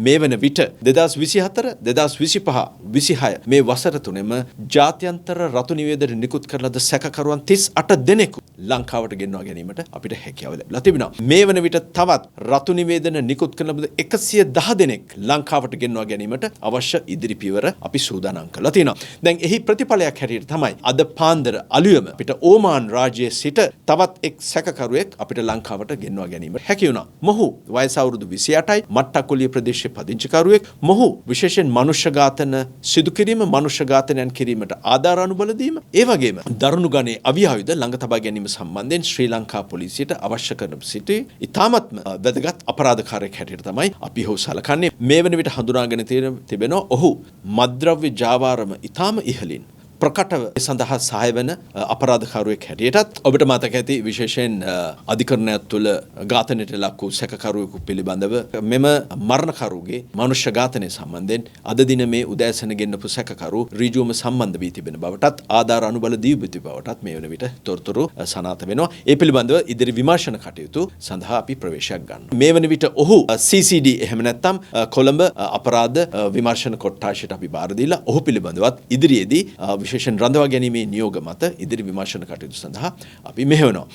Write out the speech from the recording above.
මේ වන විට 2024 2025 26 මේ වසර තුනේම ජාත්‍යන්තර රතු නිවේදන නිකුත් කරන ලද සැකකරුවන් 38 දෙනෙකු ලංකාවට ගෙන්වා ගැනීමට අපිට හැකියාව ලැබිලා තිබෙනවා. මේ වන විට තවත් රතු නිවේදන නිකුත් කරන ලද 110 දෙනෙක් ලංකාවට ගෙන්වා ගැනීමට අවශ්‍ය ඉදිරි පියවර අපි සූදානම් කරලා තියෙනවා. දැන් එහි ප්‍රතිඵලයක් හැටියට තමයි අද පාන්දර අලුයම අපිට ඕමාන් රාජ්‍යයේ සිට තවත් එක් සැකකරුවෙක් අපිට ලංකාවට ගෙන්වා ගැනීමට හැකි වුණා. මොහු වයස අවුරුදු 28යි, මට්ටකුලිය ප්‍රදේශයේ පදිංචිකරුවෙක්. මොහු විශේෂයෙන් මනුෂ්‍ය ඝාතන සිදු කිරීම, මනුෂ්‍ය ඝාතනයන් කිරීමට ආධාර අනුබල දීම, ඒ වගේම දරුණු ගණයේ අවියායුධ ළඟ තබා ගැනීම සම්බන්ධයෙන් ශ්‍රී ලංකා පොලිසියට අවශ්‍ය කරන සිටි ඉතාමත්ම වැදගත් අපරාධකාරයෙක් හැටියට තමයි අපි ඔහු සලකන්නේ. මේ වන විට හඳුනාගෙන තිබෙනවා ඔහු මද්ද්‍රව්‍ය ජාවාරම ඉතාම ඉහළින් ප්‍රකටව සඳහා සහාය වන අපරාධකාරයෙක් හැටියටත් ඔබට මතක ඇති විශේෂයෙන් අධිකරණයක් තුළ ඝාතනයට ලක් වූ සැකකරුවෙකු පිළිබඳව මෙම මරණකරුගේ මනුෂ්‍ය ඝාතනය සම්බන්ධයෙන් අද දින මේ උදෑසන ගෙන්නපු සැකකරු ඍජුවම සම්බන්ධ වී තිබෙන බවටත් ආධාර අනුබල දී තිබෙන බවටත් මේ වන විට තොරතුරු සනාථ වෙනවා. ඒ පිළිබඳව ඉදිරි විමර්ශන කටයුතු සඳහා අපි ප්‍රවේශයක් ගන්නවා. මේ වන විට ඔහු CCD එහෙම නැත්නම් කොළඹ අපරාධ විමර්ශන කොට්ටාශයට අපි බාර දීලා ඔහු පිළිබඳවත් ඉදිරියේදී විශේෂයෙන් රඳවා ගැනීමේ නියෝග මත ඉදිරි විමර්ශන කටයුතු සඳහා අපි මෙහෙවනවා.